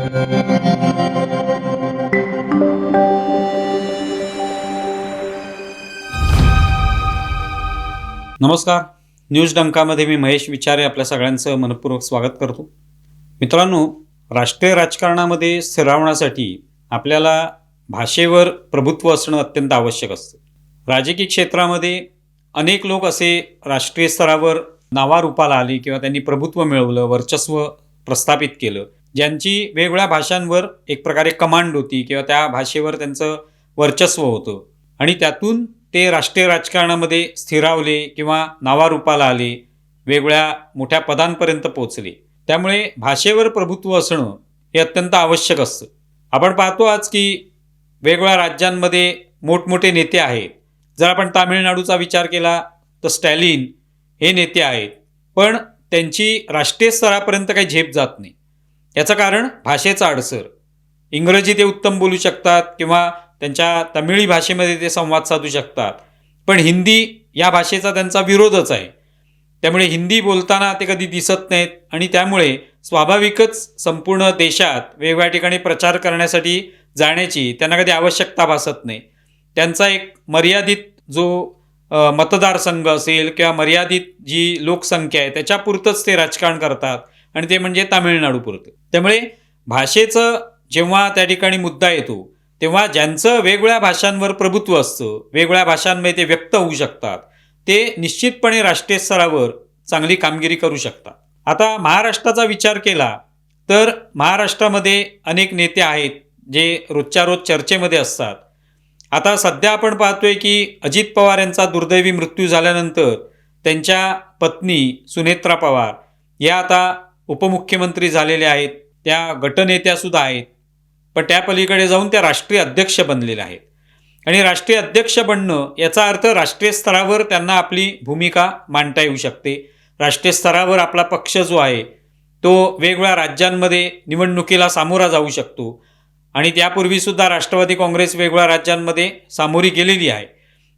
नमस्कार. न्यूज डंकामध्ये मी महेश विचारे आपल्या सगळ्यांचं मनपूर्वक स्वागत करतो. मित्रांनो, राष्ट्रीय राजकारणामध्ये स्थिरावण्यासाठी आपल्याला भाषेवर प्रभुत्व असणं अत्यंत आवश्यक असतं. राजकीय क्षेत्रामध्ये अनेक लोक असे राष्ट्रीय स्तरावर नावारूपाला आले किंवा त्यांनी प्रभुत्व मिळवलं, वर्चस्व प्रस्थापित केलं, ज्यांची वेगवेगळ्या भाषांवर एक प्रकारे कमांड होती किंवा त्या भाषेवर त्यांचं वर्चस्व होतं आणि त्यातून ते राष्ट्रीय राजकारणामध्ये स्थिरावले किंवा नावारूपाला आले, वेगवेगळ्या मोठ्या पदांपर्यंत पोहोचले. त्यामुळे भाषेवर प्रभुत्व असणं हे अत्यंत आवश्यक असतं. आपण पाहतो आज की वेगवेगळ्या राज्यांमध्ये मोठमोठे नेते आहेत. जर आपण तामिळनाडूचा विचार केला तर स्टॅलिन हे नेते आहेत, पण त्यांची राष्ट्रीय स्तरापर्यंत काही झेप जात नाही. याचं कारण भाषेचा अडसर. इंग्रजी ते उत्तम बोलू शकतात किंवा त्यांच्या तमिळी भाषेमध्ये ते संवाद साधू शकतात, पण हिंदी या भाषेचा त्यांचा विरोधच आहे. त्यामुळे हिंदी बोलताना ते कधी दिसत नाहीत आणि त्यामुळे स्वाभाविकच संपूर्ण देशात वेगवेगळ्या ठिकाणी प्रचार करण्यासाठी जाण्याची त्यांना कधी आवश्यकता भासत नाही. त्यांचा एक मर्यादित जो मतदारसंघ असेल किंवा मर्यादित जी लोकसंख्या आहे त्याच्यापुरतंच ते राजकारण करतात आणि ते म्हणजे तामिळनाडूपुरतं. त्यामुळे भाषेचं जेव्हा त्या ठिकाणी मुद्दा येतो तेव्हा ज्यांचं वेगवेगळ्या भाषांवर प्रभुत्व असतं, वेगवेगळ्या भाषांमध्ये ते व्यक्त होऊ शकतात, ते निश्चितपणे राष्ट्रीय स्तरावर चांगली कामगिरी करू शकतात. आता महाराष्ट्राचा विचार केला तर महाराष्ट्रामध्ये अनेक नेते आहेत जे रोजच्या रोज चर्चेमध्ये असतात. आता सध्या आपण पाहतोय की अजित पवार यांचा दुर्दैवी मृत्यू झाल्यानंतर त्यांच्या पत्नी सुनेत्रा पवार या आता उपमुख्यमंत्री झालेल्या आहेत, त्या गटनेत्यासुद्धा आहेत, पण त्या पलीकडे जाऊन त्या राष्ट्रीय अध्यक्ष बनलेल्या आहेत. आणि राष्ट्रीय अध्यक्ष बनणं याचा अर्थ राष्ट्रीय स्तरावर त्यांना आपली भूमिका मांडता येऊ शकते. राष्ट्रीय स्तरावर आपला पक्ष जो आहे तो वेगवेगळ्या राज्यांमध्ये निवडणुकीला सामोरा जाऊ शकतो आणि त्यापूर्वीसुद्धा राष्ट्रवादी काँग्रेस वेगवेगळ्या राज्यांमध्ये सामोरी गेलेली आहे.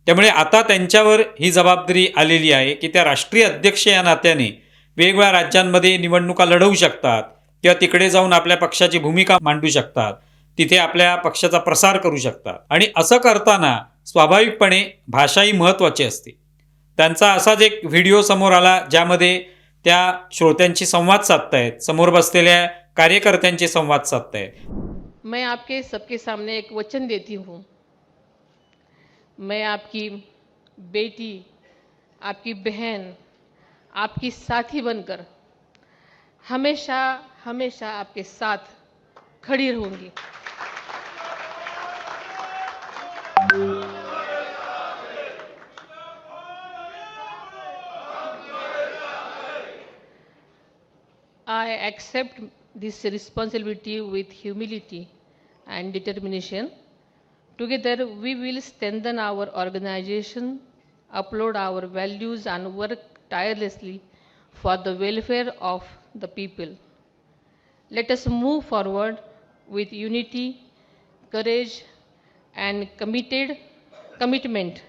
त्यामुळे आता त्यांच्यावर ही जबाबदारी आलेली आहे की त्या राष्ट्रीय अध्यक्ष या नात्याने वेगवेगळ्या राज्यांमध्ये निवडणुका लढवू शकतात किंवा तिकडे जाऊन आपल्या पक्षाची भूमिका मांडू शकतात, तिथे आपल्या पक्षाचा प्रसार करू शकतात. आणि असं करताना स्वाभाविकपणे भाषाही महत्त्वाची असते. त्यांचा असाच एक व्हिडिओ समोर आला ज्यामध्ये त्या श्रोत्यांशी संवाद साधतायत, समोर बसलेल्या कार्यकर्त्यांशी संवाद साधतायत. मैं आपके सबके सामने एक वचन देती हूँ. मैं आपकी बेटी, आपकी बहन, आपकी साथी बनकर हमेशा हमेशा आपके साथ खड़ी रहूंगी. I accept this responsibility with humility and determination. Together we will strengthen our organization, uphold our values and work tirelessly for the welfare of the people. Let us move forward with unity, courage and commitment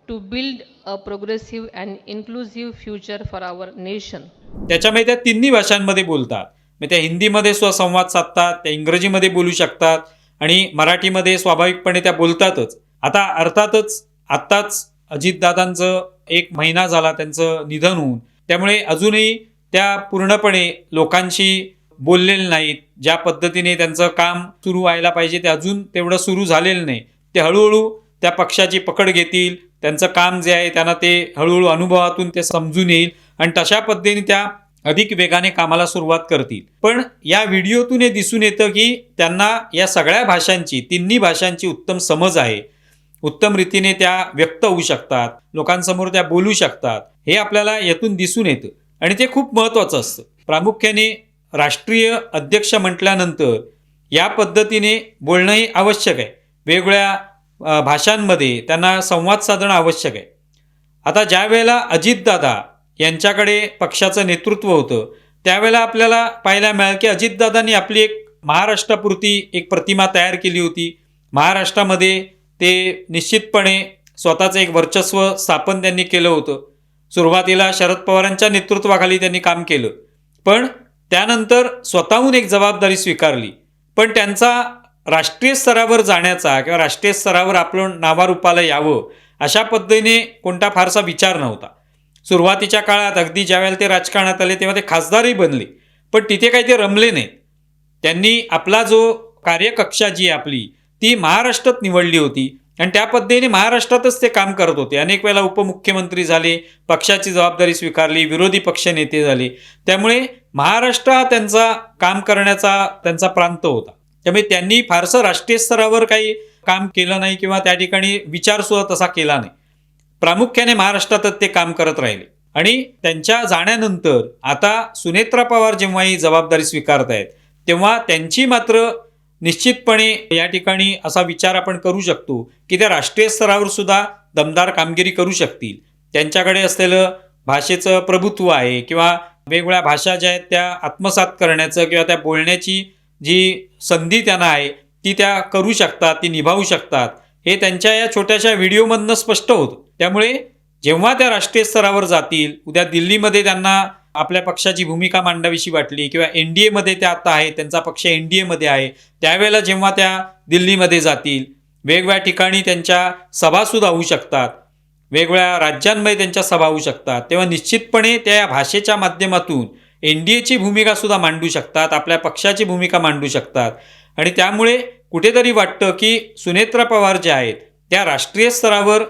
to build a progressive and inclusive future for our nation. त्याच्यामध्ये त्या तिन्ही भाषांमध्ये बोलतात. मग त्या हिंदीमध्ये संवाद साधतात, त्या इंग्रजीमध्ये बोलू शकतात आणि मराठीमध्ये स्वाभाविकपणे त्या बोलतातच. आता अर्थातच आत्ताच अजितदादांचं 1 महिना झाला त्यांचं निधन होऊन, त्यामुळे अजूनही त्या पूर्णपणे लोकांशी बोललेले नाहीत. ज्या पद्धतीने त्यांचं काम सुरू व्हायला पाहिजे ते अजून तेवढं सुरू झालेलं नाही. ते हळूहळू त्या पक्षाची पकड घेतील, त्यांचं काम जे आहे त्यांना ते हळूहळू अनुभवातून ते समजून येईल आणि तशा पद्धतीने त्या अधिक वेगाने कामाला सुरुवात करतील. पण या व्हिडिओतून हे दिसून येतं की त्यांना या सगळ्या भाषांची, तिन्ही भाषांची उत्तम समज आहे, उत्तम रीतीने त्या व्यक्त होऊ शकतात, लोकांसमोर त्या बोलू शकतात, हे आपल्याला यातून दिसून येतं आणि ते खूप महत्त्वाचं असतं. प्रामुख्याने राष्ट्रीय अध्यक्ष म्हटल्यानंतर या पद्धतीने बोलणंही आवश्यक आहे. वेगवेगळ्या भाषांमध्ये त्यांना संवाद साधणं आवश्यक आहे. आता ज्या वेळेला अजितदादा यांच्याकडे पक्षाचं नेतृत्व होतं त्यावेळेला आपल्याला पाहायला मिळालं की अजितदादांनी आपली एक महाराष्ट्रापुरती एक प्रतिमा तयार केली होती. महाराष्ट्रामध्ये ते निश्चितपणे स्वतःचं एक वर्चस्व स्थापन त्यांनी केलं होतं. सुरुवातीला शरद पवारांच्या नेतृत्वाखाली त्यांनी काम केलं, पण त्यानंतर स्वतःहून एक जबाबदारी स्वीकारली. पण त्यांचा राष्ट्रीय स्तरावर जाण्याचा किंवा राष्ट्रीय स्तरावर आपलं नावारूपाला यावं अशा पद्धतीने कोणता फारसा विचार नव्हता. सुरुवातीच्या काळात अगदी ज्यावेळेला ते राजकारणात आले तेव्हा ते खासदारही बनले, पण तिथे काही ते रमले नाहीत. त्यांनी आपला जो कार्यकक्षा जी आहे आपली ती महाराष्ट्रात निवडली होती आणि त्या पद्धतीने महाराष्ट्रातच ते काम करत होते. अनेक वेळेला उपमुख्यमंत्री झाले, पक्षाची जबाबदारी स्वीकारली, विरोधी पक्षनेते झाले. त्यामुळे महाराष्ट्र हा त्यांचा काम करण्याचा त्यांचा प्रांत होता. त्यामुळे त्यांनी फारसं राष्ट्रीय स्तरावर काही काम केलं नाही किंवा त्या ठिकाणी विचार सुद्धा तसा केला नाही. प्रामुख्याने महाराष्ट्रातच ते काम करत राहिले. आणि त्यांच्या जाण्यानंतर आता सुनेत्रा पवार जेव्हा ही जबाबदारी स्वीकारत आहेत तेव्हा त्यांची मात्र निश्चितपणे या ठिकाणी असा विचार आपण करू शकतो की त्या राष्ट्रीय स्तरावर सुद्धा दमदार कामगिरी करू शकतील. त्यांच्याकडे असलेलं भाषेचं प्रभुत्व आहे किंवा वेगवेगळ्या भाषा ज्या आहेत त्या आत्मसात करण्याचं किंवा त्या बोलण्याची जी संधी त्यांना आहे ती त्या करू शकतात, ती निभावू शकतात, हे त्यांच्या या छोट्याशा व्हिडिओमधनं स्पष्ट होतं. त्यामुळे जेव्हा त्या राष्ट्रीय स्तरावर जातील, उद्या दिल्लीमध्ये त्यांना आपल्या पक्षाची भूमिका मांडावीशी वाटली किंवा एनडीएमध्ये त्या आता आहेत, त्यांचा पक्ष एनडीएमध्ये आहे, त्यावेळेला जेव्हा त्या दिल्लीमध्ये जातील, वेगवेगळ्या ठिकाणी त्यांच्या सभासुद्धा होऊ शकतात, वेगवेगळ्या राज्यांमध्ये त्यांच्या सभा होऊ शकतात, तेव्हा निश्चितपणे त्या या भाषेच्या माध्यमातून एनडीएची भूमिका सुद्धा मांडू शकतात, आपल्या पक्षाची भूमिका मांडू शकतात. आणि त्यामुळे कुठेतरी वाटतं की सुनेत्रा पवार ज्या आहेत त्या राष्ट्रीय स्तरावर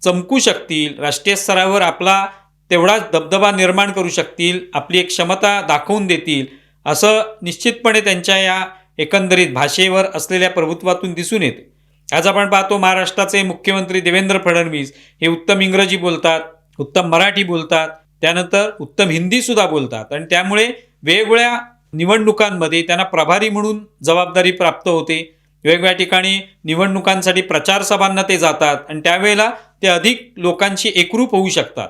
चमकू शकतील, राष्ट्रीय स्तरावर आपला तेवढाच दबदबा निर्माण करू शकतील, आपली एक क्षमता दाखवून देतील, असं निश्चितपणे त्यांच्या या एकंदरीत भाषेवर असलेल्या प्रभुत्वातून दिसून येते. आज आपण पाहतो महाराष्ट्राचे मुख्यमंत्री देवेंद्र फडणवीस हे उत्तम इंग्रजी बोलतात, उत्तम मराठी बोलतात, त्यानंतर उत्तम हिंदी सुद्धा बोलतात आणि त्यामुळे वेगवेगळ्या निवडणुकांमध्ये त्यांना प्रभारी म्हणून जबाबदारी प्राप्त होते. वेगवेगळ्या ठिकाणी निवडणुकांसाठी प्रचार सभांना ते जातात आणि त्यावेळेला ते अधिक लोकांशी एकरूप होऊ शकतात.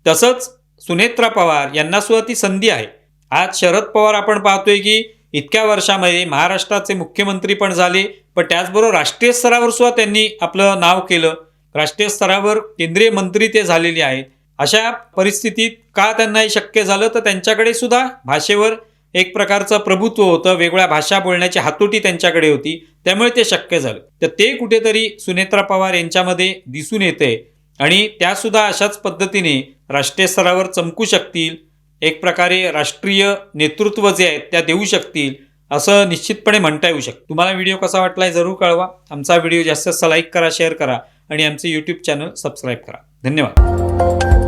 तसंच सुनेत्रा पवार यांना सुद्धा ती संधी आहे. आज शरद पवार आपण पाहतोय की इतक्या वर्षामध्ये महाराष्ट्राचे मुख्यमंत्री पण झाले, पण त्याचबरोबर राष्ट्रीय स्तरावर सुद्धा त्यांनी आपलं नाव केलं, राष्ट्रीय स्तरावर केंद्रीय मंत्री ते झालेले आहेत. अशा परिस्थितीत का त्यांना हे शक्य झालं, तर त्यांच्याकडे सुद्धा भाषेवर एक प्रकारचं प्रभुत्व होतं, वेगळ्या भाषा बोलण्याची हातोटी त्यांच्याकडे होती, त्यामुळे ते शक्य झालं. तर ते कुठेतरी सुनेत्रा पवार यांच्यामध्ये दिसून येते आणि त्यासुद्धा अशाच पद्धतीने राष्ट्रीय स्तरावर चमकू शकतील, एक प्रकारे राष्ट्रीय नेतृत्व जे आहेत त्या देऊ शकतील असं निश्चितपणे म्हणता येऊ शकतं. तुम्हाला व्हिडिओ कसा वाटलाय जरूर कळवा. आमचा व्हिडिओ जास्त लाईक करा, शेअर करा आणि आमचे यूट्यूब चॅनल सबस्क्राईब करा. धन्यवाद.